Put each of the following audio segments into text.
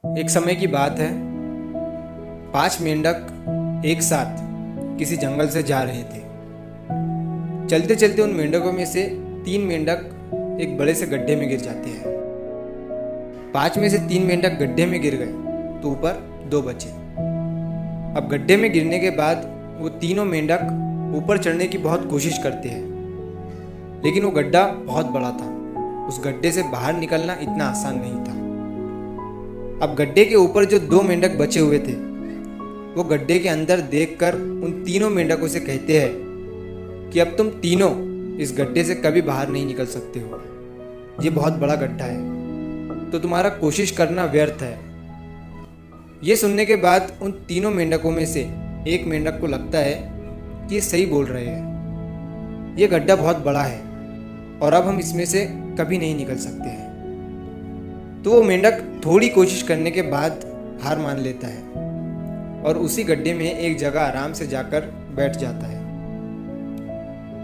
एक समय की बात है। 5 मेंढक एक साथ किसी जंगल से जा रहे थे। चलते चलते उन मेंढकों में से 3 मेंढक एक बड़े से गड्ढे में गिर जाते हैं। 5 में से 3 मेंढक गड्ढे में गिर गए तो ऊपर 2 बचे। अब गड्ढे में गिरने के बाद वो तीनों मेंढक ऊपर चढ़ने की बहुत कोशिश करते हैं, लेकिन वो गड्ढा बहुत बड़ा था। उस गड्ढे से बाहर निकलना इतना आसान नहीं था। अब गड्ढे के ऊपर जो 2 मेंढक बचे हुए थे, वो गड्ढे के अंदर देखकर उन तीनों मेंढकों से कहते हैं कि अब तुम तीनों इस गड्ढे से कभी बाहर नहीं निकल सकते हो। ये बहुत बड़ा गड्ढा है, तो तुम्हारा कोशिश करना व्यर्थ है। ये सुनने के बाद उन तीनों मेंढकों में से एक मेंढक को लगता है कि ये सही बोल रहे हैं। ये गड्ढा बहुत बड़ा है और अब हम इसमें से कभी नहीं निकल सकते हैं। तो वो मेंढक थोड़ी कोशिश करने के बाद हार मान लेता है और उसी गड्ढे में एक जगह आराम से जाकर बैठ जाता है।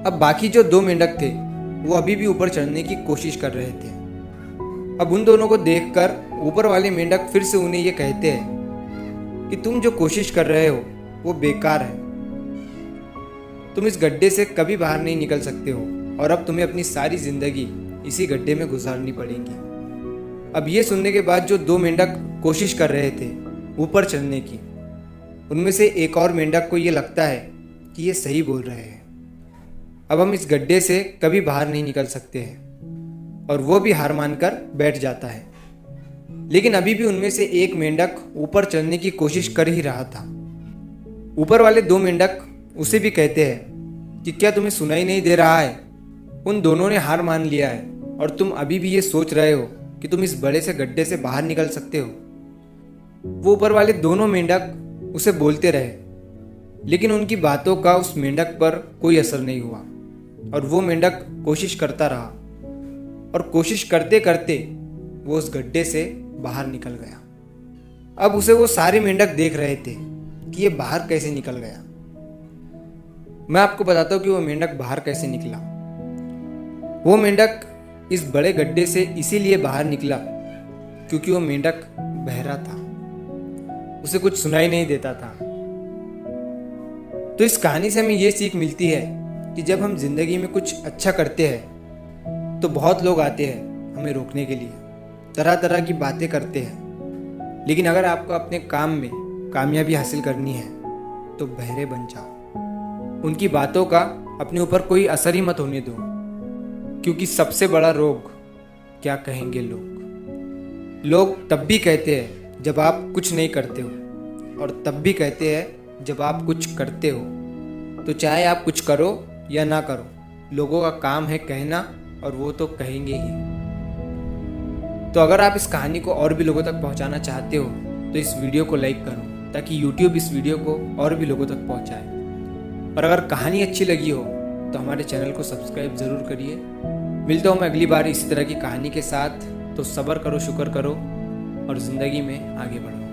अब बाकी जो 2 मेंढक थे वो अभी भी ऊपर चढ़ने की कोशिश कर रहे थे। अब उन दोनों को देखकर ऊपर वाले मेंढक फिर से उन्हें ये कहते हैं कि तुम जो कोशिश कर रहे हो वो बेकार है। तुम इस गड्ढे से कभी बाहर नहीं निकल सकते हो और अब तुम्हें अपनी सारी जिंदगी इसी गड्ढे में गुजारनी पड़ेगी। अब ये सुनने के बाद जो 2 मेंढक कोशिश कर रहे थे ऊपर चढ़ने की, उनमें से एक और मेंढक को ये लगता है कि ये सही बोल रहे हैं। अब हम इस गड्ढे से कभी बाहर नहीं निकल सकते हैं और वो भी हार मानकर बैठ जाता है। लेकिन अभी भी उनमें से एक मेंढक ऊपर चढ़ने की कोशिश कर ही रहा था। ऊपर वाले 2 मेंढक उसे भी कहते हैं कि क्या तुम्हें सुनाई नहीं दे रहा है? उन दोनों ने हार मान लिया है और तुम अभी भी ये सोच रहे हो कि तुम इस बड़े से गड्ढे से बाहर निकल सकते हो। वो ऊपर वाले दोनों मेंढक उसे बोलते रहे, लेकिन उनकी बातों का उस मेंढक पर कोई असर नहीं हुआ और वो मेंढक कोशिश करता रहा और कोशिश करते करते वो उस गड्ढे से बाहर निकल गया। अब उसे वो सारे मेंढक देख रहे थे कि ये बाहर कैसे निकल गया। मैं आपको बताता हूँ कि वो मेंढक बाहर कैसे निकला। वो मेंढक इस बड़े गड्ढे से इसीलिए बाहर निकला क्योंकि वो मेंढक बहरा था, उसे कुछ सुनाई नहीं देता था। तो इस कहानी से हमें ये सीख मिलती है कि जब हम जिंदगी में कुछ अच्छा करते हैं तो बहुत लोग आते हैं हमें रोकने के लिए, तरह तरह की बातें करते हैं। लेकिन अगर आपको अपने काम में कामयाबी हासिल करनी है तो बहरे बन जाओ। उनकी बातों का अपने ऊपर कोई असर ही मत होने दो, क्योंकि सबसे बड़ा रोग क्या कहेंगे लोग। लोग तब भी कहते हैं जब आप कुछ नहीं करते हो और तब भी कहते हैं जब आप कुछ करते हो। तो चाहे आप कुछ करो या ना करो, लोगों का काम है कहना और वो तो कहेंगे ही। तो अगर आप इस कहानी को और भी लोगों तक पहुंचाना चाहते हो तो इस वीडियो को लाइक करो ताकि YouTube इस वीडियो को और भी लोगों तक पहुंचाए। और अगर कहानी अच्छी लगी हो तो हमारे चैनल को सब्सक्राइब ज़रूर करिए। मिलता हूँ मैं अगली बार इसी तरह की कहानी के साथ। तो सब्र करो, शुक्र करो और ज़िंदगी में आगे बढ़ो।